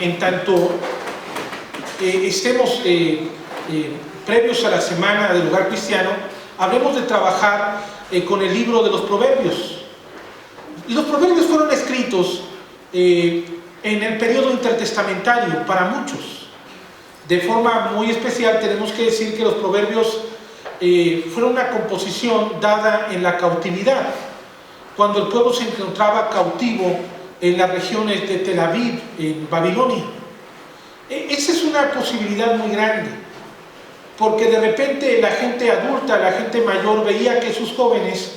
en tanto estemos previos a la Semana del Hogar Cristiano, hablemos de trabajar con el libro de los Proverbios. Los Proverbios fueron escritos en el periodo intertestamentario para muchos. De forma muy especial tenemos que decir que los Proverbios fueron una composición dada en la cautividad, cuando el pueblo se encontraba cautivo en las regiones de Tel Aviv, en Babilonia. Esa es una posibilidad muy grande, porque de repente la gente adulta, la gente mayor, veía que sus jóvenes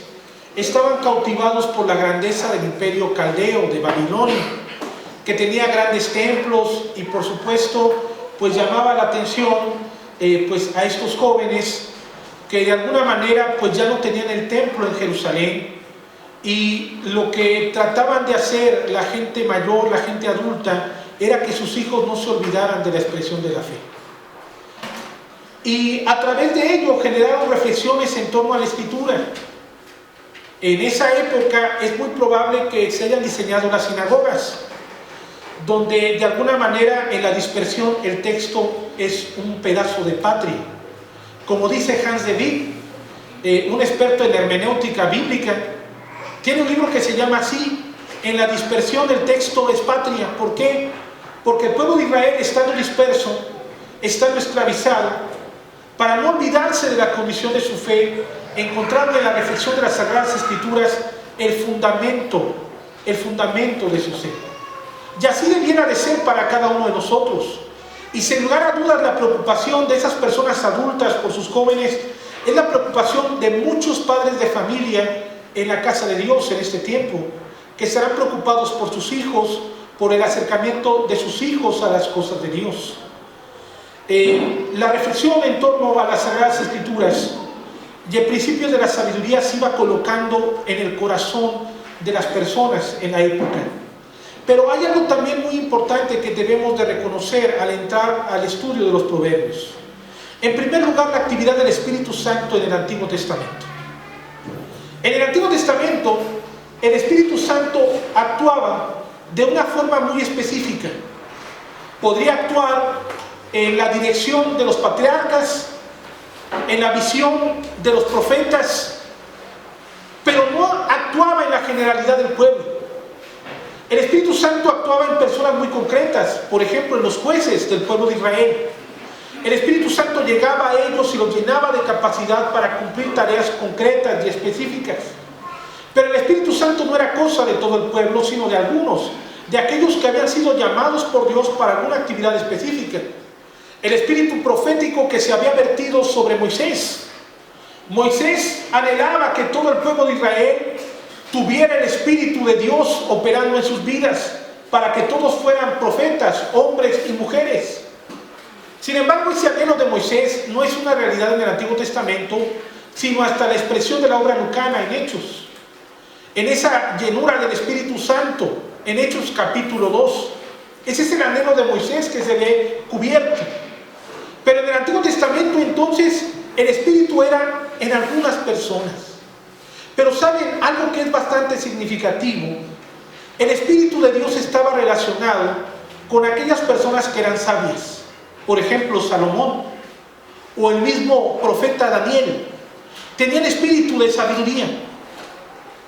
estaban cautivados por la grandeza del imperio caldeo de Babilonia, que tenía grandes templos y por supuesto pues llamaba la atención pues a estos jóvenes que de alguna manera pues ya no tenían el templo en Jerusalén, y lo que trataban de hacer la gente mayor, la gente adulta, era que sus hijos no se olvidaran de la expresión de la fe. Y a través de ello generaron reflexiones en torno a la Escritura. En esa época es muy probable que se hayan diseñado las sinagogas, donde de alguna manera en la dispersión el texto es un pedazo de patria. Como dice Hans de Witt, un experto en hermenéutica bíblica, tiene un libro que se llama así: en la dispersión el texto es patria. ¿Por qué? Porque el pueblo de Israel, estando disperso, estando esclavizado, para no olvidarse de la condición de su fe, encontraron en la reflexión de las Sagradas Escrituras el fundamento de su ser. Y así debiera de ser para cada uno de nosotros. Y sin lugar a dudas, la preocupación de esas personas adultas por sus jóvenes es la preocupación de muchos padres de familia en la casa de Dios en este tiempo, que estarán preocupados por sus hijos, por el acercamiento de sus hijos a las cosas de Dios. La reflexión en torno a las Sagradas Escrituras y el principio de la sabiduría se iba colocando en el corazón de las personas en la época. Pero hay algo también muy importante que debemos de reconocer al entrar al estudio de los Proverbios. En primer lugar, la actividad del Espíritu Santo en el Antiguo Testamento. En el Antiguo Testamento, el Espíritu Santo actuaba de una forma muy específica. Podría actuar en la dirección de los patriarcas, en la visión de los profetas, pero no actuaba en la generalidad del pueblo. El Espíritu Santo actuaba en personas muy concretas, por ejemplo en los jueces del pueblo de Israel. El Espíritu Santo llegaba a ellos y los llenaba de capacidad para cumplir tareas concretas y específicas. Pero el Espíritu Santo no era cosa de todo el pueblo, sino de algunos, de aquellos que habían sido llamados por Dios para alguna actividad específica. El espíritu profético que se había vertido sobre Moisés. Moisés anhelaba que todo el pueblo de Israel tuviera el Espíritu de Dios operando en sus vidas, para que todos fueran profetas, hombres y mujeres. Sin embargo, ese anhelo de Moisés no es una realidad en el Antiguo Testamento, sino hasta la expresión de la obra lucana en Hechos. En esa llenura del Espíritu Santo, en Hechos capítulo 2, ese es el anhelo de Moisés que se ve cubierto. Pero en el Antiguo Testamento entonces el Espíritu era en algunas personas. Pero ¿saben algo que es bastante significativo? El Espíritu de Dios estaba relacionado con aquellas personas que eran sabias. Por ejemplo, Salomón o el mismo profeta Daniel tenía el espíritu de sabiduría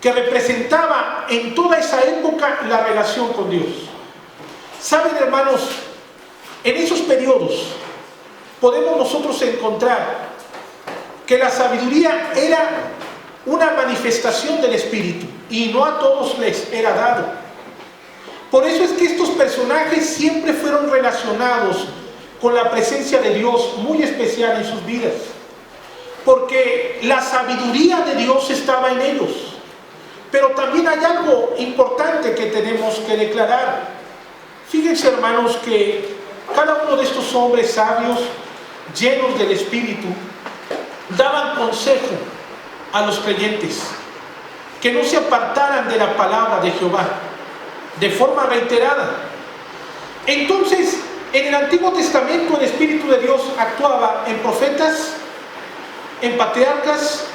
que representaba en toda esa época la relación con Dios. ¿Saben, hermanos? En esos periodos podemos nosotros encontrar que la sabiduría era una manifestación del Espíritu y no a todos les era dado. Por eso es que estos personajes siempre fueron relacionados con la presencia de Dios muy especial en sus vidas, porque la sabiduría de Dios estaba en ellos. Pero también hay algo importante que tenemos que declarar. Fíjense, hermanos, que cada uno de estos hombres sabios, llenos del Espíritu, daban consejo a los creyentes que no se apartaran de la palabra de Jehová de forma reiterada. Entonces, en el Antiguo Testamento el Espíritu de Dios actuaba en profetas, en patriarcas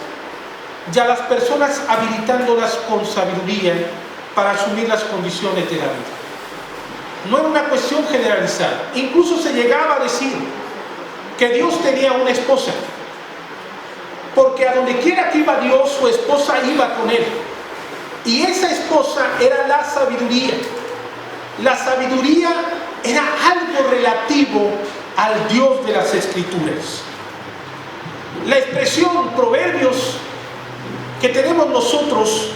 y a las personas habilitándolas con sabiduría para asumir las condiciones de la vida. no era una cuestión generalizada. Incluso se llegaba a decir que Dios tenía una esposa, porque a donde quiera que iba Dios, su esposa iba con él. Y esa esposa era la sabiduría. La sabiduría era algo relativo al Dios de las Escrituras. La expresión proverbios que tenemos nosotros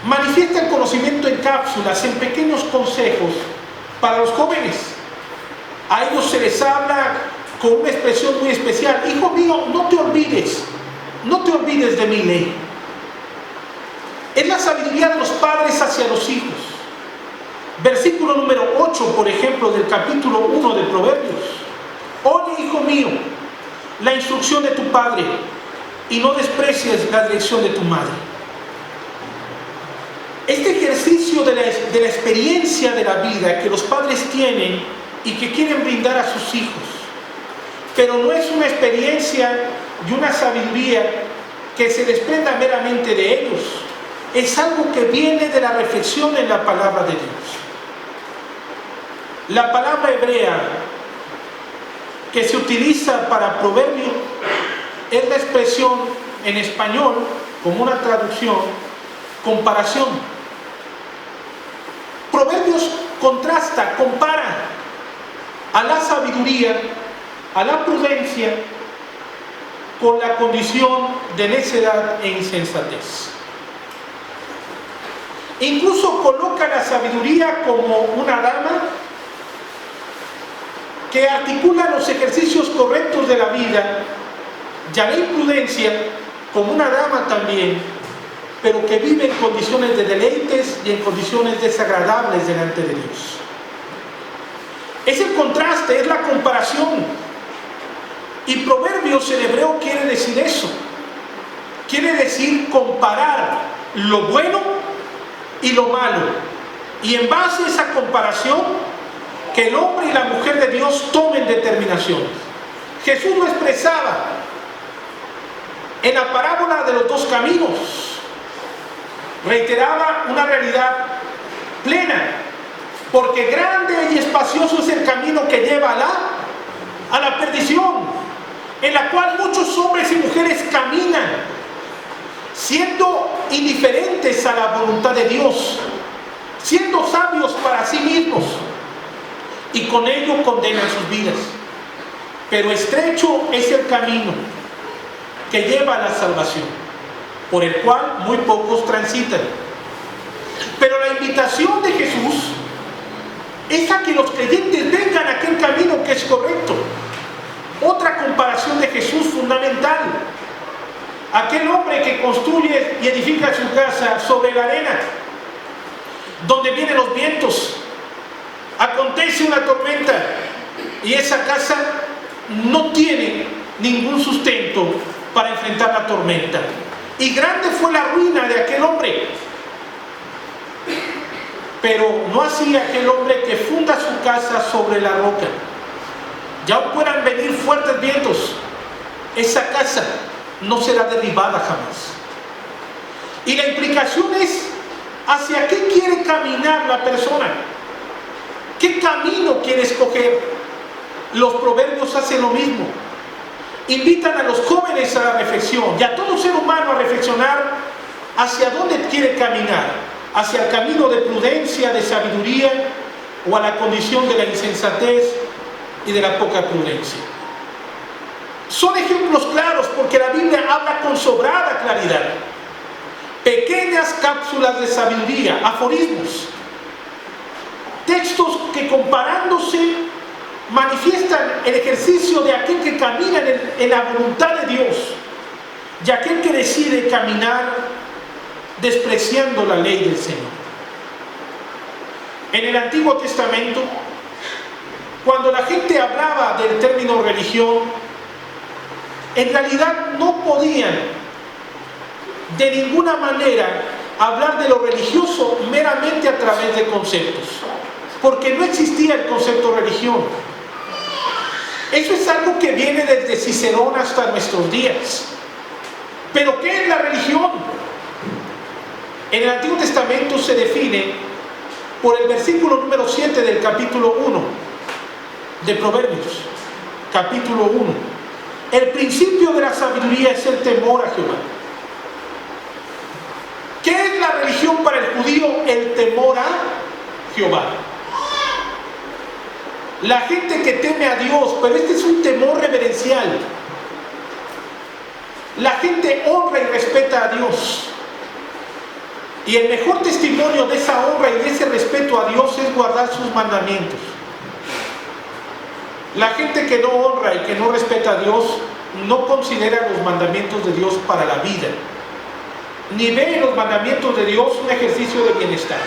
manifiesta el conocimiento en cápsulas, en pequeños consejos para los jóvenes. A ellos se les habla con una expresión muy especial: hijo mío, no te olvides de mi ley. Es la sabiduría de los padres hacia los hijos. Versículo número 8, por ejemplo, del capítulo 1 de Proverbios: oye, hijo mío, la instrucción de tu padre, y no desprecies la dirección de tu madre. Este ejercicio de la experiencia de la vida que los padres tienen y que quieren brindar a sus hijos, pero no es una experiencia y una sabiduría que se desprenda meramente de ellos, es algo que viene de la reflexión en la palabra de Dios. La palabra hebrea que se utiliza para proverbio es la expresión en español, como una traducción, comparación. Proverbios contrasta, compara a la sabiduría, a la prudencia, con la condición de necedad e insensatez. Incluso coloca la sabiduría como una dama que articula los ejercicios correctos de la vida, y a la imprudencia como una dama también, pero que vive en condiciones de deleites y en condiciones desagradables delante de Dios. Es el contraste, es la comparación. Y proverbios en hebreo quiere decir eso. Quiere decir comparar lo bueno y lo malo. Y en base a esa comparación, que el hombre y la mujer de Dios tomen determinaciones. Jesús lo expresaba en la parábola de los dos caminos. Reiteraba una realidad plena, porque grande y espacioso es el camino que lleva a la perdición, en la cual muchos hombres y mujeres caminan, siendo indiferentes a la voluntad de Dios, siendo sabios para sí mismos, y con ello condenan sus vidas. Pero estrecho es el camino que lleva a la salvación, por el cual muy pocos transitan. Pero la invitación de Jesús es a que los creyentes vengan a aquel camino que es correcto. Otra comparación de Jesús fundamental: aquel hombre que construye y edifica su casa sobre la arena, donde vienen los vientos, acontece una tormenta y esa casa no tiene ningún sustento para enfrentar la tormenta. Y grande fue la ruina de aquel hombre. Pero no así aquel hombre que funda su casa sobre la roca. Ya puedan venir fuertes vientos, esa casa no será derribada jamás. Y la implicación es hacia qué quiere caminar la persona, qué camino quiere escoger. Los proverbios hacen lo mismo. Invitan a los jóvenes a la reflexión y a todo ser humano a reflexionar hacia dónde quiere caminar, hacia el camino de prudencia, de sabiduría, o a la condición de la insensatez y de la poca prudencia. Son ejemplos claros porque la Biblia habla con sobrada claridad. Pequeñas cápsulas de sabiduría, aforismos, textos que comparándose manifiestan el ejercicio de aquel que camina en la voluntad de Dios y aquel que decide caminar despreciando la ley del Señor. En el Antiguo Testamento, cuando la gente hablaba del término religión, en realidad no podían de ninguna manera hablar de lo religioso meramente a través de conceptos, porque no existía el concepto religión. Eso es algo que viene desde Cicerón hasta nuestros días. ¿Pero qué es la religión? En el Antiguo Testamento se define por el versículo número 7 del capítulo 1 de Proverbios, capítulo 1. El principio de la sabiduría es el temor a Jehová. ¿Qué es la religión para el judío? El temor a Jehová. La gente que teme a Dios, pero este es un temor reverencial. La gente honra y respeta a Dios. Y el mejor testimonio de esa honra y de ese respeto a Dios es guardar sus mandamientos. La gente que no honra y que no respeta a Dios no considera los mandamientos de Dios para la vida, ni ve en los mandamientos de Dios un ejercicio de bienestar.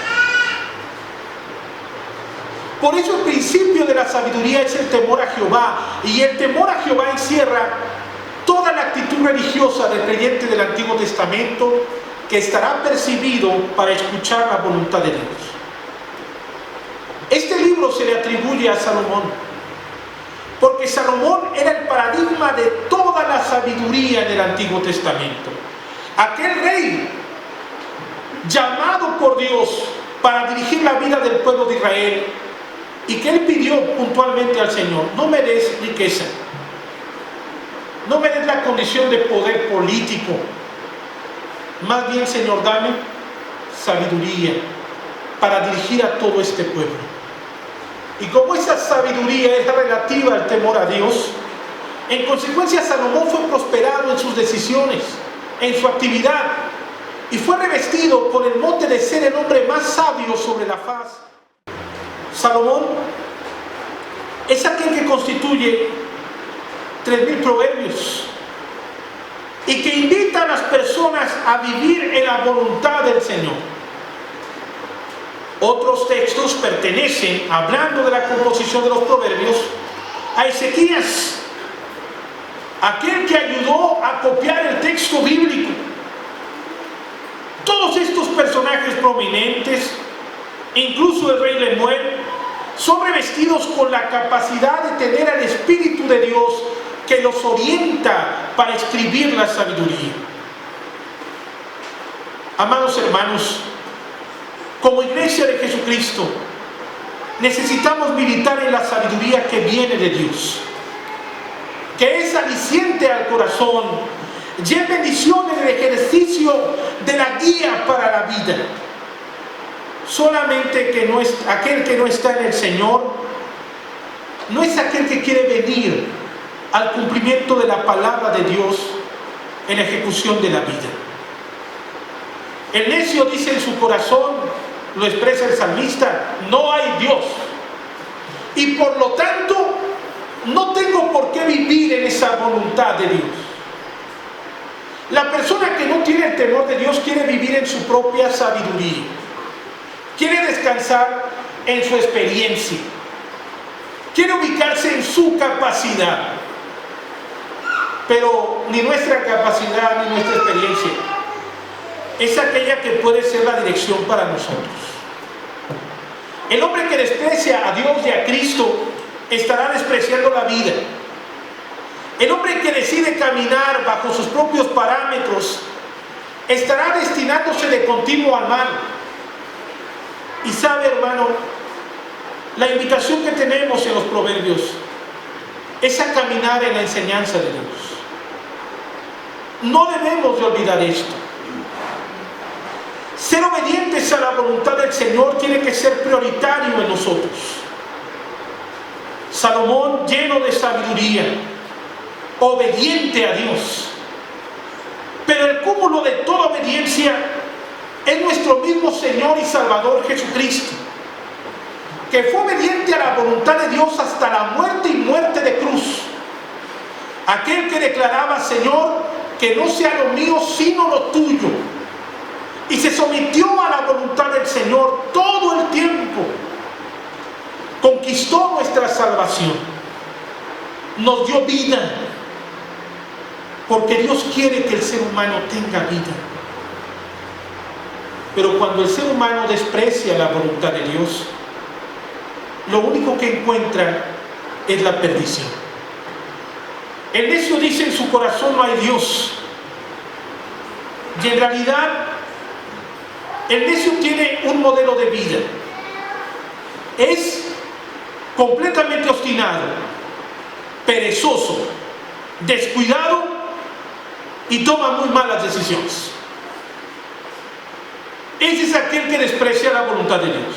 Por eso el principio de la sabiduría es el temor a Jehová, y el temor a Jehová encierra toda la actitud religiosa del creyente del Antiguo Testamento que estará percibido para escuchar la voluntad de Dios. Este libro se le atribuye a Salomón, porque Salomón era el paradigma de toda la sabiduría en el Antiguo Testamento. Aquel rey llamado por Dios para dirigir la vida del pueblo de Israel, y que él pidió puntualmente al Señor: no me des riqueza, no me des la condición de poder político, más bien, Señor, dame sabiduría para dirigir a todo este pueblo. Y como esa sabiduría es relativa al temor a Dios, en consecuencia Salomón fue prosperado en sus decisiones, en su actividad, y fue revestido con el mote de ser el hombre más sabio sobre la faz. Salomón es aquel que constituye 3,000 proverbios y que invita a las personas a vivir en la voluntad del Señor. Otros textos pertenecen, hablando de la composición de los proverbios, a Ezequías, aquel que ayudó a copiar el texto bíblico. Todos estos personajes prominentes, incluso el rey Lemuel, son revestidos con la capacidad de tener al Espíritu de Dios que los orienta para escribir la sabiduría. Amados hermanos, como Iglesia de Jesucristo, necesitamos militar en la sabiduría que viene de Dios, que es aliciente al corazón, y es bendición en el ejercicio de la guía para la vida. Solamente que no es aquel que no está en el Señor, no es aquel que quiere venir al cumplimiento de la palabra de Dios en la ejecución de la vida. El necio dice en su corazón, lo expresa el salmista: no hay Dios, y por lo tanto no tengo por qué vivir en esa voluntad de Dios. La persona que no tiene el temor de Dios quiere vivir en su propia sabiduría, quiere descansar en su experiencia, quiere ubicarse en su capacidad. Pero ni nuestra capacidad ni nuestra experiencia es aquella que puede ser la dirección para nosotros. El hombre que desprecia a Dios y a Cristo estará despreciando la vida. El hombre que decide caminar bajo sus propios parámetros estará destinándose de continuo al mal. Y sabe, hermano, la invitación que tenemos en los proverbios es a caminar en la enseñanza de Dios. No debemos de olvidar esto. Ser obedientes a la voluntad del Señor tiene que ser prioritario en nosotros. Salomón, lleno de sabiduría, obediente a Dios. Pero el cúmulo de toda obediencia es nuestro mismo Señor y Salvador Jesucristo, que fue obediente a la voluntad de Dios hasta la muerte y muerte de cruz. Aquel que declaraba: Señor, que no sea lo mío sino lo tuyo. Y se sometió a la voluntad del Señor todo el tiempo. Conquistó nuestra salvación. Nos dio vida. Porque Dios quiere que el ser humano tenga vida. Pero cuando el ser humano desprecia la voluntad de Dios, lo único que encuentra es la perdición. El necio dice en su corazón: no hay Dios. Y en realidad, el necio tiene un modelo de vida. es completamente obstinado, perezoso, descuidado y toma muy malas decisiones. Ese es aquel que desprecia la voluntad de Dios.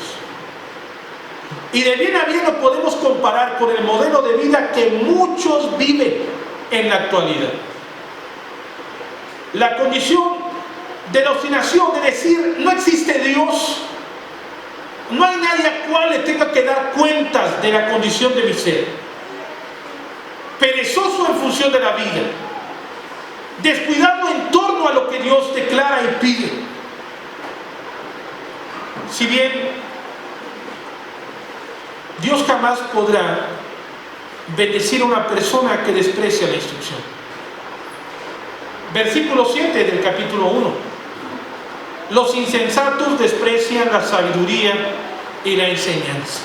Y de bien a bien lo podemos comparar con el modelo de vida que muchos viven en la actualidad. La condición de la obstinación, de decir, no existe Dios, no hay nadie al cual le tenga que dar cuentas de la condición de mi ser. Perezoso en función de la vida, descuidado en torno a lo que Dios declara y pide. Si bien Dios jamás podrá bendecir a una persona que desprecia la instrucción. Versículo 7 del capítulo 1. Los insensatos desprecian la sabiduría y la enseñanza.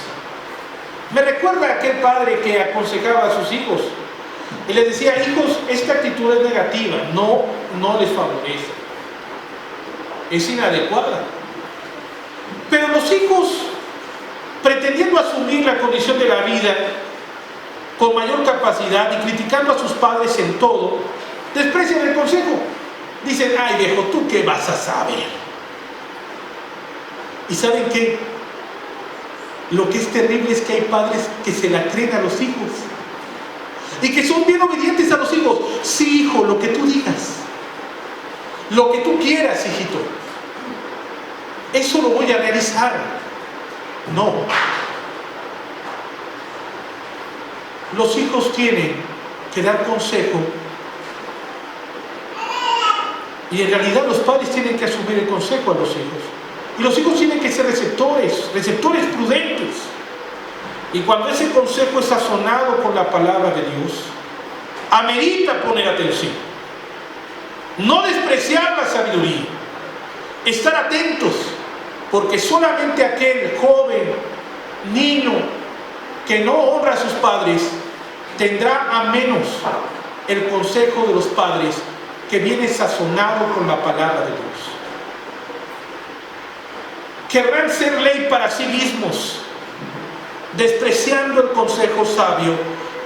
Me recuerda a aquel padre que aconsejaba a sus hijos y les decía: hijos, esta actitud es negativa, no les favorece, es inadecuada. Pero los hijos, pretendiendo asumir la condición de la vida con mayor capacidad y criticando a sus padres en todo, desprecian el consejo. Dicen: ay viejo, ¿tú qué vas a saber? ¿Y saben qué? Lo que es terrible es que hay padres que se la creen a los hijos y que son bien obedientes a los hijos. Sí, hijo, lo que tú digas, lo que tú quieras, hijito, eso lo voy a realizar. No. Los hijos tienen que dar consejo y en realidad los padres tienen que asumir el consejo a los hijos. Y los hijos tienen que ser receptores prudentes. Y cuando ese consejo es sazonado con la palabra de Dios, amerita poner atención. No despreciar la sabiduría. Estar atentos, porque solamente aquel joven, niño, que no honra a sus padres, tendrá a menos el consejo de los padres que viene sazonado con la palabra de Dios. Querrán ser ley para sí mismos, despreciando el consejo sabio,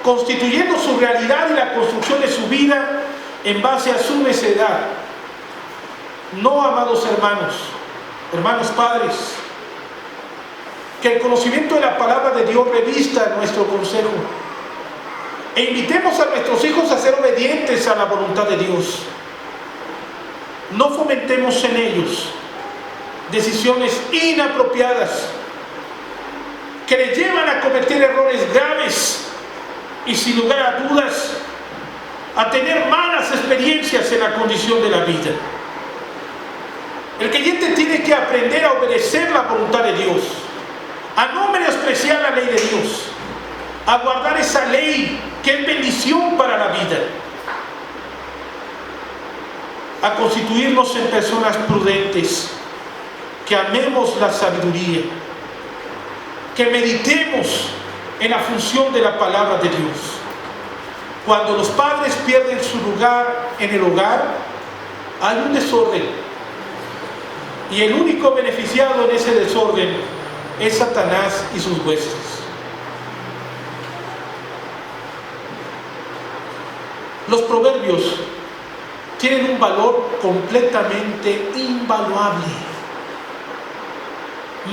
constituyendo su realidad y la construcción de su vida en base a su necedad. No, amados hermanos padres, que el conocimiento de la palabra de Dios revista nuestro consejo e invitemos a nuestros hijos a ser obedientes a la voluntad de Dios. No fomentemos en ellos decisiones inapropiadas que les llevan a cometer errores graves y, sin lugar a dudas, a tener malas experiencias en la condición de la vida. El creyente tiene que aprender a obedecer la voluntad de Dios, a no menospreciar la ley de Dios, a guardar esa ley que es bendición para la vida, a constituirnos en personas prudentes, que amemos la sabiduría, que meditemos en la función de la palabra de Dios. Cuando los padres pierden su lugar en el hogar, hay un desorden, y el único beneficiado en ese desorden es Satanás y sus huestes. Los proverbios tienen un valor completamente invaluable.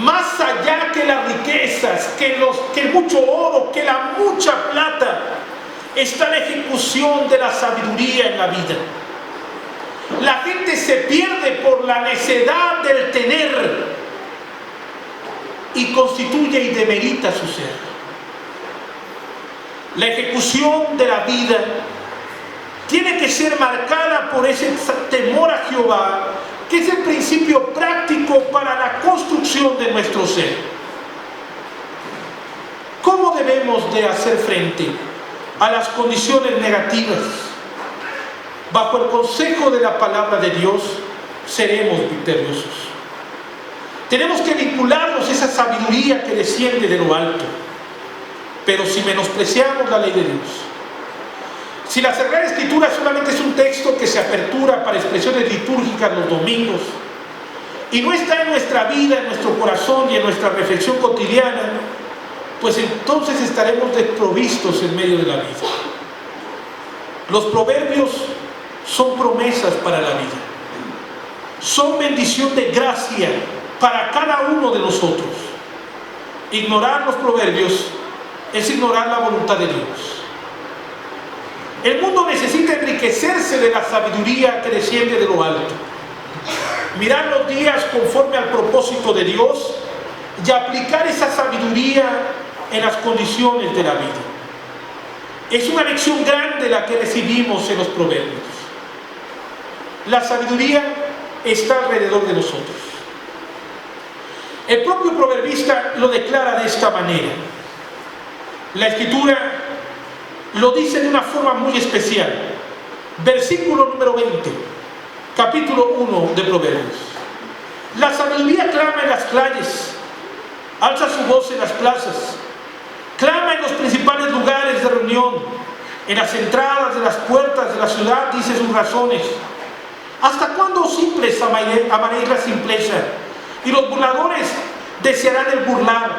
Más allá que las riquezas, que el mucho oro, que la mucha plata, está la ejecución de la sabiduría en la vida. La gente se pierde por la necedad del tener y constituye y demerita su ser. La ejecución de la vida tiene que ser marcada por ese temor a Jehová, que es el principio práctico para la construcción de nuestro ser. ¿Cómo debemos de hacer frente a las condiciones negativas? Bajo el consejo de la palabra de Dios seremos victoriosos. Tenemos que vincularnos a esa sabiduría que desciende de lo alto. Pero si menospreciamos la ley de Dios, si la Sagrada Escritura solamente es un texto que se apertura para expresiones litúrgicas los domingos y no está en nuestra vida, en nuestro corazón y en nuestra reflexión cotidiana, pues entonces estaremos desprovistos en medio de la vida. Los proverbios son promesas para la vida. Son bendición de gracia para cada uno de nosotros. Ignorar los proverbios es ignorar la voluntad de Dios. El mundo necesita enriquecerse de la sabiduría que desciende de lo alto. Mirar los días conforme al propósito de Dios y aplicar esa sabiduría en las condiciones de la vida. Es una lección grande la que recibimos en los proverbios. La sabiduría está alrededor de nosotros. El propio proverbista lo declara de esta manera. La Escritura lo dice de una forma muy especial. Versículo número 20, capítulo 1 de Proverbios. La sabiduría clama en las calles, alza su voz en las plazas, clama en los principales lugares de reunión, en las entradas de las puertas de la ciudad, dice sus razones. ¿Hasta cuándo, simples, amaréis la simpleza? Y los burladores desearán el burlar,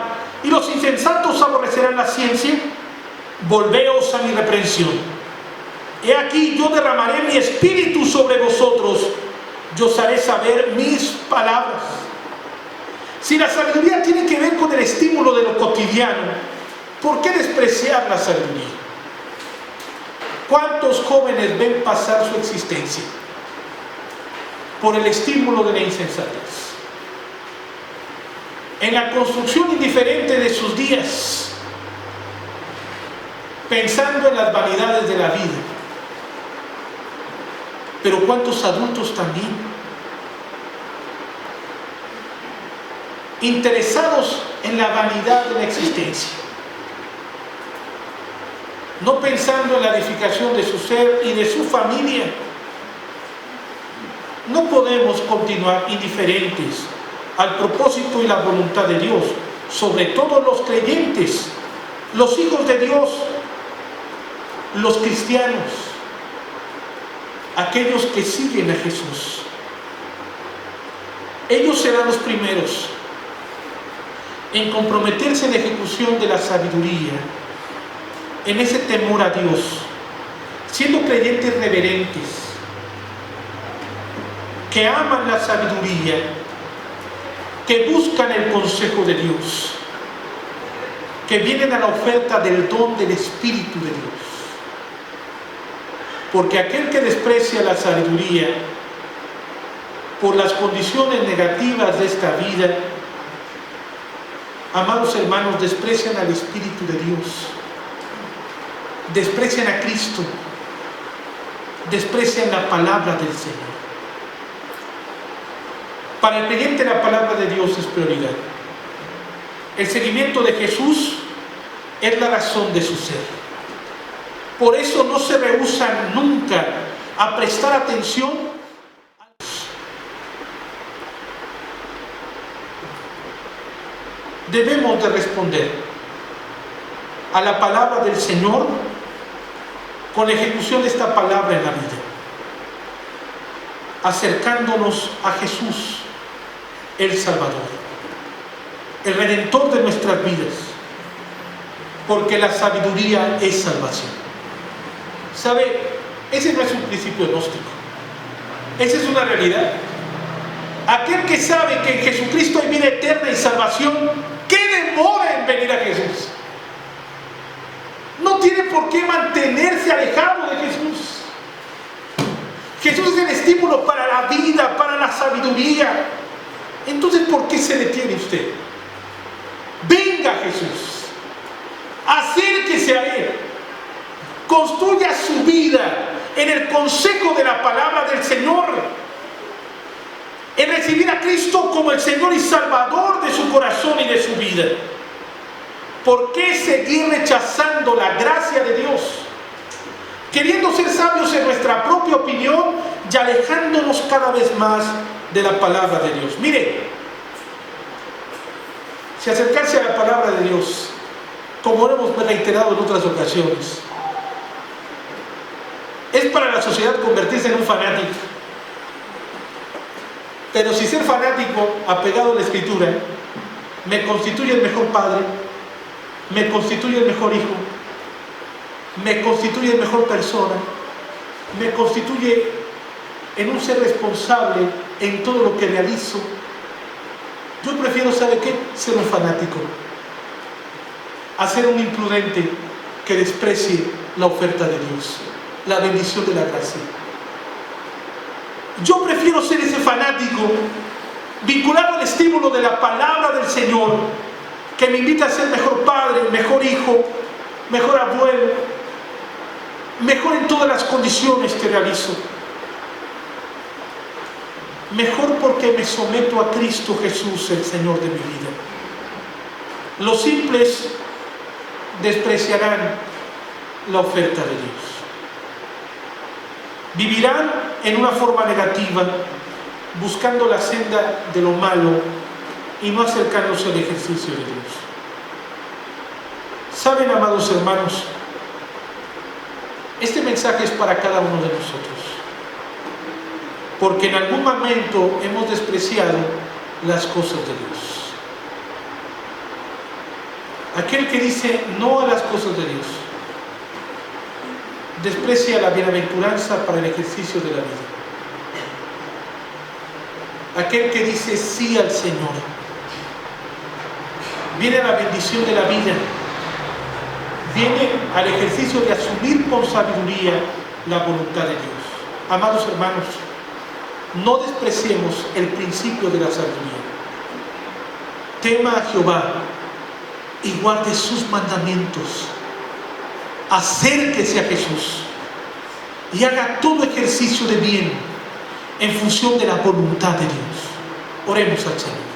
y los insensatos aborrecerán la ciencia. Volveos a mi reprensión. He aquí, yo derramaré mi espíritu sobre vosotros, yo os haré saber mis palabras. Si la sabiduría tiene que ver con el estímulo de lo cotidiano, ¿por qué despreciar la sabiduría? ¿Cuántos jóvenes ven pasar su existencia por el estímulo de la insensatez? En la construcción indiferente de sus días, pensando en las vanidades de la vida. Pero ¿cuántos adultos también? Interesados en la vanidad de la existencia, no pensando en la edificación de su ser y de su familia. No podemos continuar indiferentes al propósito y la voluntad de Dios, sobre todo los creyentes, los hijos de Dios, los cristianos, aquellos que siguen a Jesús. Ellos serán los primeros en comprometerse en la ejecución de la sabiduría, en ese temor a Dios, siendo creyentes reverentes, que aman la sabiduría, que buscan el consejo de Dios, que vienen a la oferta del don del Espíritu de Dios. Porque aquel que desprecia la sabiduría por las condiciones negativas de esta vida, amados hermanos, desprecian al Espíritu de Dios, desprecian a Cristo, desprecian la palabra del Señor. Para el creyente la palabra de Dios es prioridad. El seguimiento de Jesús es la razón de su ser. Por eso no se rehúsan nunca a prestar atención a Dios. Debemos de responder a la palabra del Señor con la ejecución de esta palabra en la vida, acercándonos a Jesús, el Salvador, el Redentor de nuestras vidas, porque la sabiduría es salvación. ¿Sabe? Ese no es un principio gnóstico. Esa es una realidad. Aquel que sabe que en Jesucristo hay vida eterna y salvación, ¿qué demora en venir a Jesús? No tiene por qué mantenerse alejado de Jesús. Jesús es el estímulo para la vida, para la sabiduría. Entonces, ¿por qué se detiene usted? Venga a Jesús. Acérquese a Él. Construya su vida en el consejo de la palabra del Señor, en recibir a Cristo como el Señor y Salvador de su corazón y de su vida. ¿Por qué seguir rechazando la gracia de Dios, queriendo ser sabios en nuestra propia opinión y alejándonos cada vez más de la palabra de Dios? Mire, si acercarse a la palabra de Dios, como lo hemos reiterado en otras ocasiones, es para la sociedad convertirse en un fanático. Pero si ser fanático apegado a la Escritura me constituye el mejor padre, me constituye el mejor hijo, me constituye en mejor persona, me constituye en un ser responsable en todo lo que realizo. Yo prefiero, ¿sabe qué? Ser un fanático a ser un imprudente que desprecie la oferta de Dios, la bendición de la gracia. Yo prefiero ser ese fanático vinculado al estímulo de la palabra del Señor, que me invita a ser mejor padre, mejor hijo, mejor abuelo, mejor en todas las condiciones que realizo. Mejor porque me someto a Cristo Jesús, el Señor de mi vida. Los simples despreciarán la oferta de Dios. Vivirán en una forma negativa, buscando la senda de lo malo y no acercándose al ejercicio de Dios. Saben, amados hermanos, este mensaje es para cada uno de nosotros, porque en algún momento hemos despreciado las cosas de Dios. Aquel que dice no a las cosas de Dios desprecia la bienaventuranza para el ejercicio de la vida. Aquel que dice sí al Señor viene a la bendición de la vida, viene al ejercicio de asumir con sabiduría la voluntad de Dios. Amados hermanos, no despreciemos el principio de la sabiduría. Tema a Jehová y guarde sus mandamientos. Acérquese a Jesús y haga todo ejercicio de bien en función de la voluntad de Dios. Oremos al Señor.